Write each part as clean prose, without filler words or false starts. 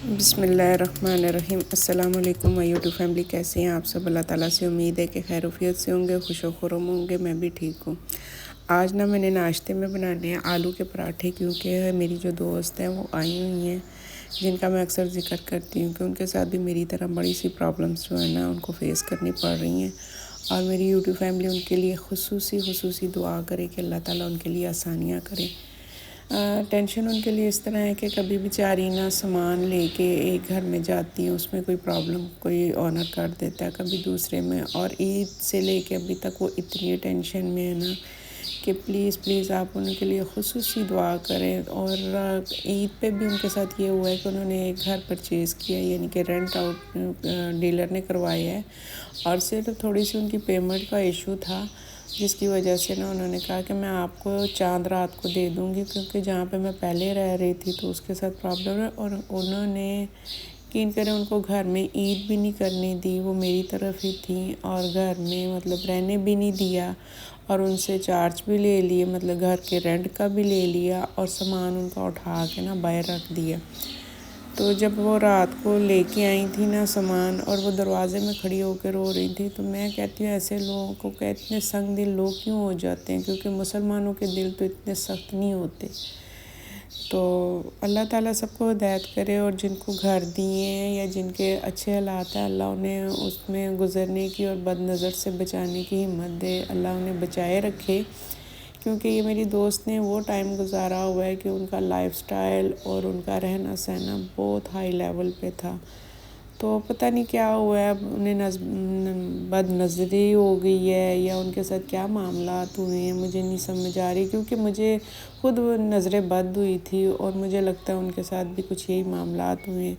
بسم اللہ الرحمن الرحیم۔ السلام علیکم مائی یوٹیوب فیملی، کیسے ہیں آپ سب؟ اللہ تعالیٰ سے امید ہے کہ خیر وفیت سے ہوں گے، خوش و خرم ہوں گے۔ میں بھی ٹھیک ہوں۔ آج میں نے ناشتے میں بنانے ہیں آلو کے پراٹھے، کیونکہ میری جو دوست ہیں وہ آئی ہوئی ہیں، جن کا میں اکثر ذکر کرتی ہوں کہ ان کے ساتھ بھی میری طرح بڑی سی پرابلمس جو ہے نا ان کو فیس کرنی پڑ رہی ہیں، اور میری یوٹیوب فیملی ان کے لیے خصوصی دعا کرے کہ اللہ تعالیٰ ان کے لیے آسانیاں کرے۔ ٹینشن ان کے لیے اس طرح ہے کہ کبھی بیچاری نا سامان لے کے ایک گھر میں جاتی ہیں، اس میں کوئی پرابلم کوئی آنر کر دیتا ہے، کبھی دوسرے میں، اور عید سے لے کے ابھی تک وہ اتنی ٹینشن میں ہے نا کہ پلیز آپ ان کے لیے خصوصی دعا کریں۔ اور عید پہ بھی ان کے ساتھ یہ ہوا ہے کہ انہوں نے ایک گھر پرچیز کیا، یعنی کہ رینٹ آؤٹ ڈیلر نے کروایا ہے، اور صرف تھوڑی سی ان کی پیمنٹ کا ایشو تھا، جس کی وجہ سے نا انہوں نے کہا کہ میں آپ کو چاند رات کو دے دوں گی، کیونکہ جہاں پہ میں پہلے رہ رہی تھی تو اس کے ساتھ پرابلم ہے، اور انہوں نے یقین کریں ان کو گھر میں عید بھی نہیں کرنے دی، وہ میری طرف ہی تھیں، اور گھر میں مطلب رہنے بھی نہیں دیا، اور ان سے چارج بھی لے لیے، مطلب گھر کے رینٹ کا بھی لے لیا، اور سامان ان کا اٹھا کے نا باہر رکھ دیا۔ تو جب وہ رات کو لے کے آئی تھی نا سامان، اور وہ دروازے میں کھڑی ہو کے رو رہی تھی، تو میں کہتی ہوں ایسے لوگوں کو کہ اتنے سنگ دل لوگ کیوں ہو جاتے ہیں، کیونکہ مسلمانوں کے دل تو اتنے سخت نہیں ہوتے۔ تو اللہ تعالیٰ سب کو ہدایت کرے، اور جن کو گھر دیے ہیں یا جن کے اچھے حالات ہیں، اللہ انہیں اس میں گزرنے کی اور بد نظر سے بچانے کی ہمت دے، اللہ انہیں بچائے رکھے، کیونکہ یہ میری دوست نے وہ ٹائم گزارا ہوا ہے کہ ان کا لائف سٹائل اور ان کا رہنا سہنا بہت ہائی لیول پہ تھا۔ تو پتہ نہیں کیا ہوا ہے، اب انہیں بد نظری ہو گئی ہے یا ان کے ساتھ کیا معاملات ہوئے ہیں، مجھے نہیں سمجھ آ رہی، کیونکہ مجھے خود نظر بد ہوئی تھی، اور مجھے لگتا ہے ان کے ساتھ بھی کچھ یہی معاملات ہوئے ہیں،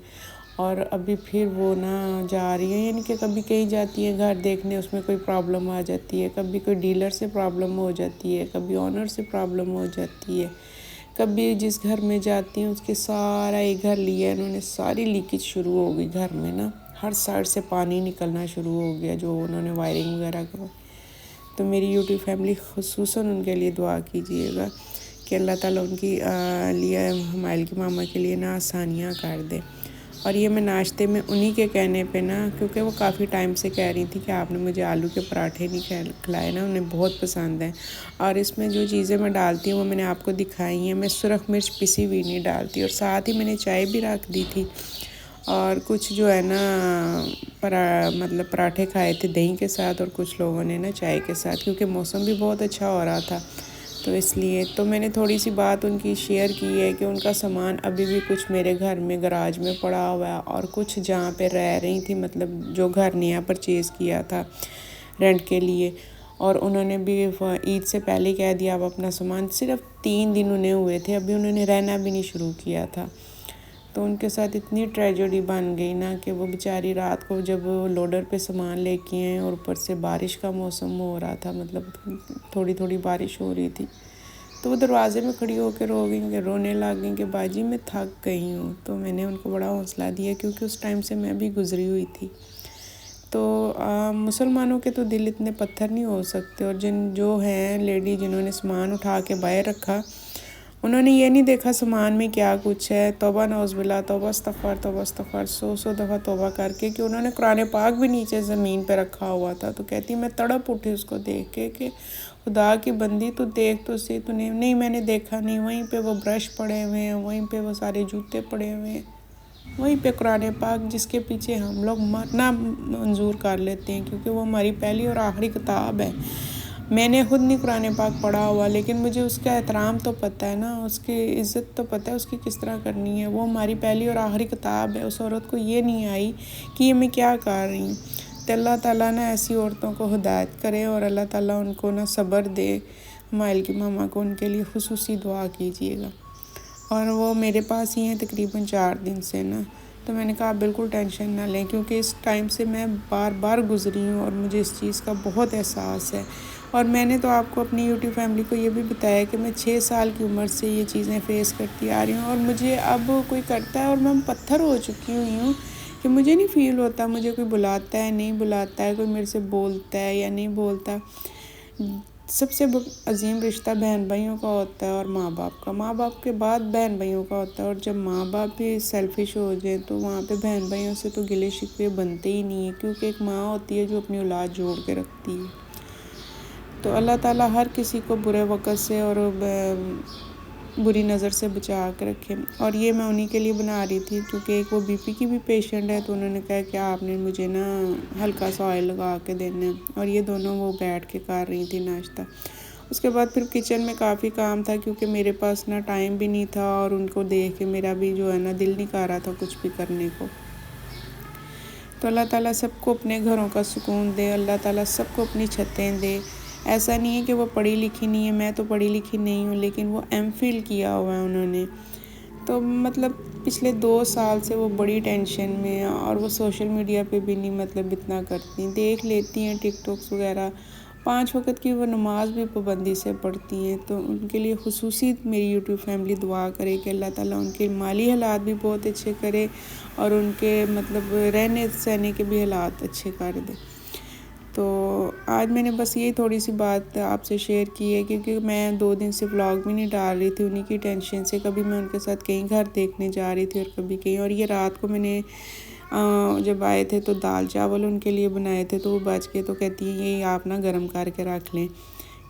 اور ابھی پھر وہ نہ جا رہی ہیں، یعنی کہ کبھی کہیں جاتی ہے گھر دیکھنے، اس میں کوئی پرابلم آ جاتی ہے، کبھی کوئی ڈیلر سے پرابلم ہو جاتی ہے، کبھی آنر سے پرابلم ہو جاتی ہے، کبھی جس گھر میں جاتی ہیں اس کے سارا ایک گھر لیا ہے انہوں نے، ساری لیکیج شروع ہو گئی گھر میں نا، ہر سائڈ سے پانی نکلنا شروع ہو گیا جو انہوں نے وائرنگ وغیرہ کروائی۔ تو میری یوٹیوب فیملی خصوصاً ان کے لیے دعا کیجیے گا کہ اللہ تعالیٰ ان کی لیے ہمائل کی ماما کے لیے نا آسانیاں کر دے۔ اور یہ میں ناشتے میں انہی کے کہنے پہ نا، کیونکہ وہ کافی ٹائم سے کہہ رہی تھی کہ آپ نے مجھے آلو کے پراٹھے نہیں کھلائے نا، انہیں بہت پسند ہیں، اور اس میں جو چیزیں میں ڈالتی ہوں وہ میں نے آپ کو دکھائی ہیں، میں سرخ مرچ پسی ہوئی نہیں ڈالتی، اور ساتھ ہی میں نے چائے بھی رکھ دی تھی، اور کچھ جو ہے نا مطلب پراٹھے کھائے تھے دہی کے ساتھ، اور کچھ لوگوں نے نا چائے کے ساتھ، کیونکہ موسم بھی بہت اچھا ہو رہا تھا، تو اس لیے تو میں نے تھوڑی سی بات ان کی شیئر کی ہے کہ ان کا سامان ابھی بھی کچھ میرے گھر میں گراج میں پڑا ہوا ہے، اور کچھ جہاں پہ رہ رہی تھی، مطلب جو گھر نیا پرچیز کیا تھا رینٹ کے لیے، اور انہوں نے بھی عید سے پہلے کہہ دیا اب اپنا سامان، صرف 3 دن انہیں ہوئے تھے، ابھی انہوں نے رہنا بھی نہیں شروع کیا تھا۔ تو ان کے ساتھ اتنی ٹریجڈی بن گئی نا کہ وہ بیچاری رات کو جب لوڈر پہ سامان لے کے آئے، اور اوپر سے بارش کا موسم ہو رہا تھا، مطلب تھوڑی بارش ہو رہی تھی، تو وہ دروازے میں کھڑی ہو کے رونے لگ گئیں کہ باجی میں تھک گئی ہوں۔ تو میں نے ان کو بڑا حوصلہ دیا، کیونکہ اس ٹائم سے میں بھی گزری ہوئی تھی۔ تو مسلمانوں کے تو دل اتنے پتھر نہیں ہو سکتے، اور جو ہیں لیڈی جنہوں نے سامان اٹھا کے باہر رکھا، انہوں نے یہ نہیں دیکھا سامان میں کیا کچھ ہے، توبہ نعوذ باللہ، توبہ استغفار 100 دفعہ توبہ کر کے، کہ انہوں نے قرآن پاک بھی نیچے زمین پہ رکھا ہوا تھا۔ تو کہتی میں تڑپ اٹھی اس کو دیکھ کے کہ خدا کی بندی تو دیکھ تو سی، تو نہیں میں نے دیکھا نہیں، وہیں پہ وہ برش پڑے ہوئے ہیں، وہیں پہ وہ سارے جوتے پڑے ہوئے ہیں، وہیں پہ قرآن پاک، جس کے پیچھے ہم لوگ مرنا منظور کر لیتے ہیں، کیونکہ وہ ہماری پہلی اور آخری کتاب ہے۔ میں نے خود نہیں قرآن پاک پڑھا ہوا، لیکن مجھے اس کا احترام تو پتہ ہے نا، اس کی عزت تو پتہ ہے اس کی کس طرح کرنی ہے، وہ ہماری پہلی اور آخری کتاب ہے۔ اس عورت کو یہ نہیں آئی کہ یہ میں کیا کر رہی ہوں۔ تو اللہ تعالیٰ نا ایسی عورتوں کو ہدایت کرے، اور اللہ تعالیٰ ان کو نا صبر دے۔ ہمائل کی ماما کو ان کے لیے خصوصی دعا کیجیے گا، اور وہ میرے پاس ہی ہیں تقریباً 4 دن سے نا، تو میں نے کہا بالکل ٹینشن نہ لیں، کیونکہ اس ٹائم سے میں بار گزری ہوں، اور مجھے اس چیز کا بہت احساس ہے۔ اور میں نے تو آپ کو اپنی یوٹیوب فیملی کو یہ بھی بتایا کہ میں 6 سال کی عمر سے یہ چیزیں فیس کرتی آ رہی ہوں، اور مجھے اب کوئی کرتا ہے اور میں پتھر ہو چکی ہوئی ہوں کہ مجھے نہیں فیل ہوتا مجھے کوئی بلاتا ہے نہیں بلاتا ہے، کوئی میرے سے بولتا ہے یا نہیں بولتا۔ سب سے عظیم رشتہ بہن بھائیوں کا ہوتا ہے اور ماں باپ کا، ماں باپ کے بعد بہن بھائیوں کا ہوتا ہے، اور جب ماں باپ بھی سیلفش ہو جائیں تو وہاں پہ بہن بھائیوں سے تو گلے شکوے بنتے ہی نہیں ہیں، کیونکہ ایک ماں ہوتی ہے جو اپنی اولاد جوڑ کے رکھتی ہے۔ تو اللہ تعالیٰ ہر کسی کو برے وقت سے اور بری نظر سے بچا کے رکھے، اور یہ میں انہی کے لیے بنا رہی تھی، کیونکہ ایک وہ بی پی کی بھی پیشنٹ ہے، تو انہوں نے کہا کہ آپ نے مجھے نا ہلکا سا آئل لگا کے دینا ہے، اور یہ دونوں وہ بیٹھ کے کر رہی تھی ناشتہ۔ اس کے بعد پھر کچن میں کافی کام تھا، کیونکہ میرے پاس نا ٹائم بھی نہیں تھا، اور ان کو دیکھ کے میرا بھی جو ہے نا دل نہیں کر رہا تھا کچھ بھی کرنے کو۔ تو اللہ تعالیٰ سب کو اپنے گھروں کا سکون دے، اللہ تعالیٰ سب کو اپنی چھتیں دے۔ ایسا نہیں ہے کہ وہ پڑھی لکھی نہیں ہے، میں تو پڑھی لکھی نہیں ہوں، لیکن وہ ایم فل کیا ہوا ہے انہوں نے، تو مطلب پچھلے 2 سال سے وہ بڑی ٹینشن میں ہیں، اور وہ سوشل میڈیا پہ بھی نہیں مطلب اتنا کرتی، دیکھ لیتی ہیں ٹک ٹاکس وغیرہ، 5 وقت کی وہ نماز بھی پابندی سے پڑھتی ہیں۔ تو ان کے لیے خصوصی میری یوٹیوب فیملی دعا کرے کہ اللہ تعالیٰ ان کے مالی حالات بھی بہت اچھے کرے، اور ان کے مطلب رہنے سہنے کے بھی حالات اچھے کر دے۔ تو آج میں نے بس یہی تھوڑی سی بات آپ سے شیئر کی ہے، کیونکہ میں 2 دن سے ولاگ بھی نہیں ڈال رہی تھی انہی کی ٹینشن سے، کبھی میں ان کے ساتھ کہیں گھر دیکھنے جا رہی تھی اور کبھی کہیں، اور یہ رات کو میں نے جب آئے تھے تو دال چاول ان کے لیے بنائے تھے، تو وہ بچ کے، تو کہتی ہیں یہ آپ نا گرم کر کے رکھ لیں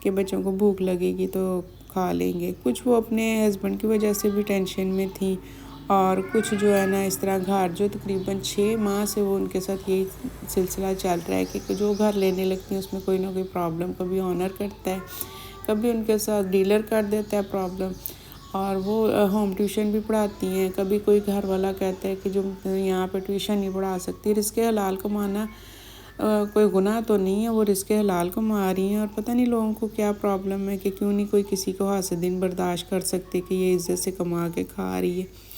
کہ بچوں کو بھوک لگے گی تو کھا لیں گے۔ کچھ وہ اپنے ہسبینڈ کی وجہ سے بھی ٹینشن میں تھیں، اور کچھ جو ہے نا اس طرح گھر جو تقریباً 6 ماہ سے وہ ان کے ساتھ یہی سلسلہ چل رہا ہے کہ جو گھر لینے لگتی ہیں اس میں کوئی نہ کوئی پرابلم، کبھی آنر کرتا ہے، کبھی ان کے ساتھ ڈیلر کر دیتا ہے پرابلم، اور وہ ہوم ٹیوشن بھی پڑھاتی ہیں، کبھی کوئی گھر والا کہتا ہے کہ جو یہاں پہ ٹیوشن نہیں پڑھا سکتی، رزق حلال کمانا کوئی گناہ تو نہیں ہے، وہ رزق حلال کما رہی ہیں، اور پتہ نہیں لوگوں کو کیا پرابلم ہے کہ کیوں نہیں کوئی کسی کو حاسدین برداشت کر سکتے کہ یہ عزت سے کما کے کھا رہی ہے۔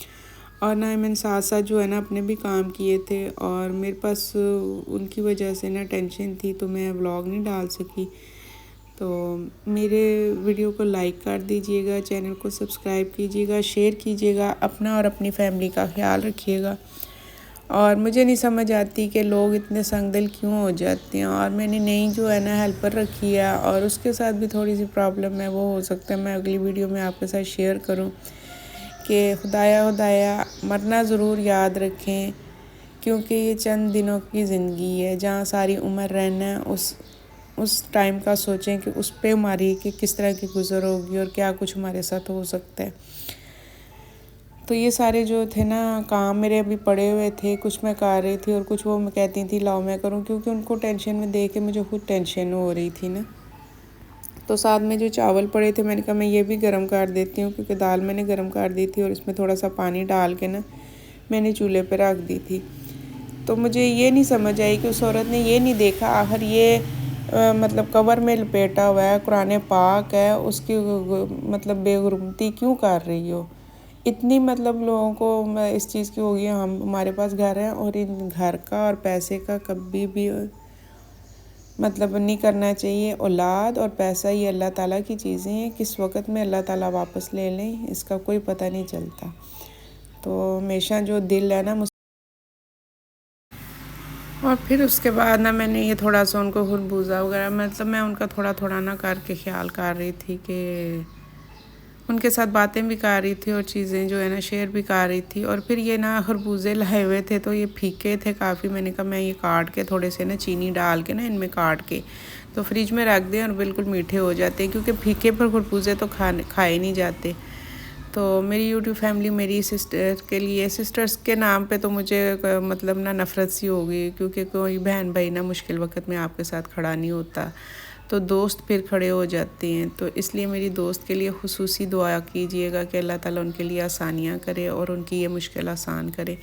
اور نہ میں نے ساتھ ساتھ جو ہے نا اپنے بھی کام کیے تھے، اور میرے پاس ان کی وجہ سے نا ٹینشن تھی، تو میں ولاگ نہیں ڈال سکی۔ تو میرے ویڈیو کو لائک کر دیجئے گا، چینل کو سبسکرائب کیجئے گا، شیئر کیجئے گا، اپنا اور اپنی فیملی کا خیال رکھیے گا۔ اور مجھے نہیں سمجھ آتی کہ لوگ اتنے سنگ دل کیوں ہو جاتے ہیں، اور میں نے نئی جو ہے نا ہیلپر رکھی ہے، اور اس کے ساتھ بھی تھوڑی سی پرابلم ہے، وہ ہو سکتا ہے میں اگلی ویڈیو میں آپ کے ساتھ شیئر کروں کہ خدایا مرنا ضرور یاد رکھیں، کیونکہ یہ چند دنوں کی زندگی ہے، جہاں ساری عمر رہنا ہے، اس ٹائم کا سوچیں کہ اس پہ ہماری کہ کس طرح کی گزر ہوگی اور کیا کچھ ہمارے ساتھ ہو سکتا ہے۔ تو یہ سارے جو تھے نا کام میرے ابھی پڑے ہوئے تھے، کچھ میں کر رہی تھی اور کچھ وہ میں کہتی تھی لاؤ میں کروں، کیونکہ ان کو ٹینشن میں دیکھ کے مجھے خود ٹینشن ہو رہی تھی نا۔ تو ساتھ میں جو چاول پڑے تھے میں نے کہا میں یہ بھی گرم کر دیتی ہوں، کیونکہ دال میں نے گرم کر دی تھی، اور اس میں تھوڑا سا پانی ڈال کے نا میں نے چولہے پہ رکھ دی تھی۔ تو مجھے یہ نہیں سمجھ آئی کہ اس عورت نے یہ نہیں دیکھا آخر یہ مطلب کور میں لپیٹا ہوا ہے، قرآن پاک ہے، اس کی مطلب بے حرمتی کیوں کر رہی ہو؟ اتنی مطلب لوگوں کو اس چیز کی ہوگی، ہمارے پاس گھر ہے، اور ان گھر کا اور پیسے کا کبھی بھی مطلب نہیں کرنا چاہیے۔ اولاد اور پیسہ یہ اللہ تعالیٰ کی چیزیں ہیں، کس وقت میں اللہ تعالیٰ واپس لے لیں اس کا کوئی پتہ نہیں چلتا۔ تو ہمیشہ جو دل ہے نا اور پھر اس کے بعد نا میں نے یہ تھوڑا سا ان کو خربوزہ وغیرہ مطلب میں ان کا تھوڑا تھوڑا نا کر کے خیال کر رہی تھی، کہ ان کے ساتھ باتیں بھی کر رہی تھی اور چیزیں جو ہے نا شیئر بھی کر رہی تھی۔ اور پھر یہ نا خربوزے لائے ہوئے تھے تو یہ پھیکے تھے کافی، میں نے کہا میں یہ کاٹ کے تھوڑے سے نا چینی ڈال کے نا ان میں کاٹ کے تو فریج میں رکھ دیں، اور بالکل میٹھے ہو جاتے ہیں، کیونکہ پھیکے پر خربوزے تو کھائے نہیں جاتے۔ تو میری یوٹیوب فیملی میری سسٹر کے لیے، سسٹرز کے نام پہ تو مجھے مطلب نا نفرت سی ہوگی، کیونکہ کوئی بہن بھائی نا مشکل وقت میں آپ کے ساتھ کھڑا نہیں ہوتا، تو دوست پھر کھڑے ہو جاتے ہیں۔ تو اس لیے میری دوست کے لیے خصوصی دعا کیجئے گا کہ اللہ تعالیٰ ان کے لیے آسانیاں کرے اور ان کی یہ مشکل آسان کرے،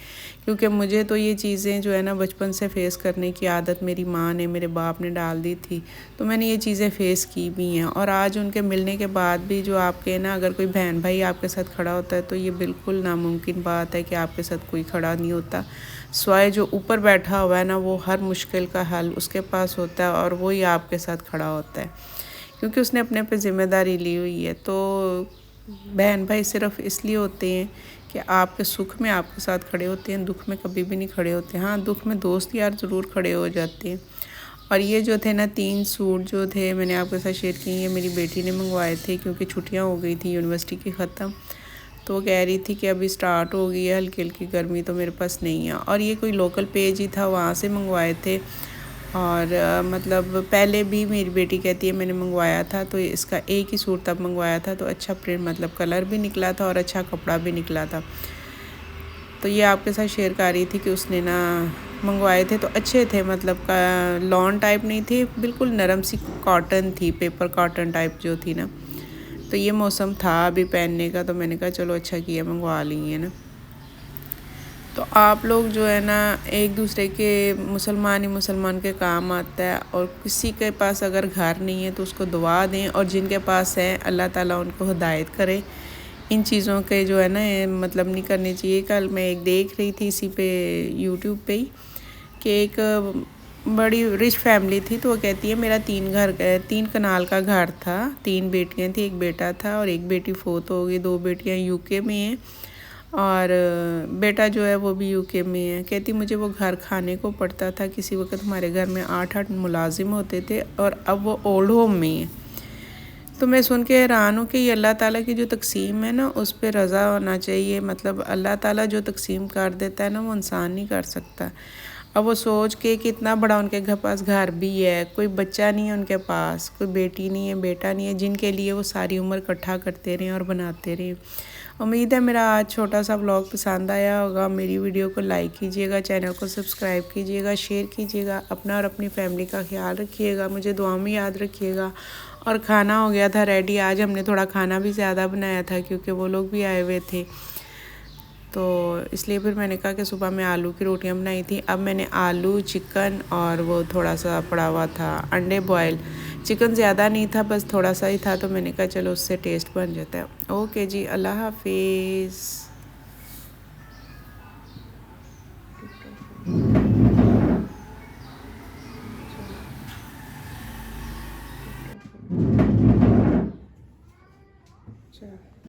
کیونکہ مجھے تو یہ چیزیں جو ہے نا بچپن سے فیس کرنے کی عادت میری ماں نے، میرے باپ نے ڈال دی تھی، تو میں نے یہ چیزیں فیس کی بھی ہیں۔ اور آج ان کے ملنے کے بعد بھی جو آپ کے نا اگر کوئی بہن بھائی آپ کے ساتھ کھڑا ہوتا ہے تو یہ بالکل ناممکن بات ہے کہ آپ کے ساتھ کوئی کھڑا نہیں ہوتا، سوائے جو اوپر بیٹھا ہوا ہے نا وہ ہر مشکل کا حل اس کے پاس ہوتا ہے، اور وہی آپ کے ساتھ کھڑا ہوتا ہے، کیونکہ اس نے اپنے پہ ذمہ داری لی ہوئی ہے۔ تو بہن بھائی صرف اس لیے ہوتے ہیں کہ آپ کے سکھ میں آپ کے ساتھ کھڑے ہوتے ہیں، دکھ میں کبھی بھی نہیں کھڑے ہوتے۔ ہاں دکھ میں دوست یار ضرور کھڑے ہو جاتے ہیں، اور یہ جو تھے نا 3 سوٹ جو تھے میں نے آپ کے ساتھ شیئر کی، یہ میری بیٹی نے منگوائے تھے کیونکہ چھٹیاں ہو گئی تھیں یونیورسٹی کی ختم، تو وہ کہہ رہی تھی کہ ابھی سٹارٹ ہو گئی ہے ہلکی ہلکی گرمی، تو میرے پاس نہیں ہے۔ اور یہ کوئی لوکل پیج ہی تھا، وہاں سے منگوائے تھے۔ اور مطلب پہلے بھی میری بیٹی کہتی ہے میں نے منگوایا تھا، تو اس کا ایک ہی سوٹ تب منگوایا تھا، تو اچھا پرنٹ مطلب کلر بھی نکلا تھا اور اچھا کپڑا بھی نکلا تھا۔ تو یہ آپ کے ساتھ شیئر کر رہی تھی کہ اس نے نا منگوائے تھے تو اچھے تھے، مطلب لان ٹائپ نہیں تھی، بالکل نرم سی کاٹن تھی، پیپر کاٹن ٹائپ جو تھی نا۔ تو یہ موسم تھا ابھی پہننے کا، تو میں نے کہا چلو اچھا کیا منگوا لی ہے نا۔ تو آپ لوگ جو ہے نا ایک دوسرے کے مسلمان کے کام آتا ہے، اور کسی کے پاس اگر گھر نہیں ہے تو اس کو دعا دیں، اور جن کے پاس ہے اللہ تعالیٰ ان کو ہدایت کرے۔ ان چیزوں کے جو ہے نا مطلب نہیں کرنی چاہیے۔ کل میں ایک دیکھ رہی تھی اسی پہ یوٹیوب پہ ہی کہ ایک بڑی رچ فیملی تھی، تو وہ کہتی ہے میرا 3 کنال کا گھر تھا، 3 بیٹیاں تھیں، ایک بیٹا تھا اور ایک بیٹی فوت ہو گئی، 2 بیٹیاں یو کے میں ہیں اور بیٹا جو ہے وہ بھی یو کے میں ہے۔ کہتی مجھے وہ گھر کھانے کو پڑتا تھا، کسی وقت ہمارے گھر میں 8 ملازم ہوتے تھے اور اب وہ اولڈ ہوم میں ہیں۔ تو میں سن کے حیران ہوں کہ یہ اللہ تعالیٰ کی جو تقسیم ہے نا اس پہ رضا ہونا چاہیے، مطلب اللہ تعالیٰ جو تقسیم کر دیتا ہے نا وہ انسان نہیں کر سکتا۔ اب وہ سوچ کے کہ اتنا بڑا ان کے پاس گھر بھی ہے، کوئی بچہ نہیں ہے ان کے پاس، کوئی بیٹی نہیں ہے، بیٹا نہیں ہے، جن کے لیے وہ ساری عمر اکٹھا کرتے رہے اور بناتے رہے۔ امید ہے میرا آج چھوٹا سا ولاگ پسند آیا ہوگا۔ میری ویڈیو کو لائک کیجیے گا، چینل کو سبسکرائب کیجیے گا، شیئر کیجیے گا، اپنا اور اپنی فیملی کا خیال رکھیے گا، مجھے دعا میں یاد رکھیے گا۔ اور کھانا ہو گیا تھا ریڈی، آج ہم نے تھوڑا کھانا بھی زیادہ بنایا تھا کیونکہ وہ لوگ بھی آئے ہوئے تھے، تو اس لیے پھر میں نے کہا کہ صبح میں آلو کی روٹیاں بنائی تھیں، اب میں نے آلو چکن اور وہ تھوڑا سا پڑا ہوا تھا انڈے بوائل، چکن زیادہ نہیں تھا بس تھوڑا سا ہی تھا، تو میں نے کہا چلو اس سے ٹیسٹ بن جاتا ہے۔ اوکے جی، اللہ حافظ۔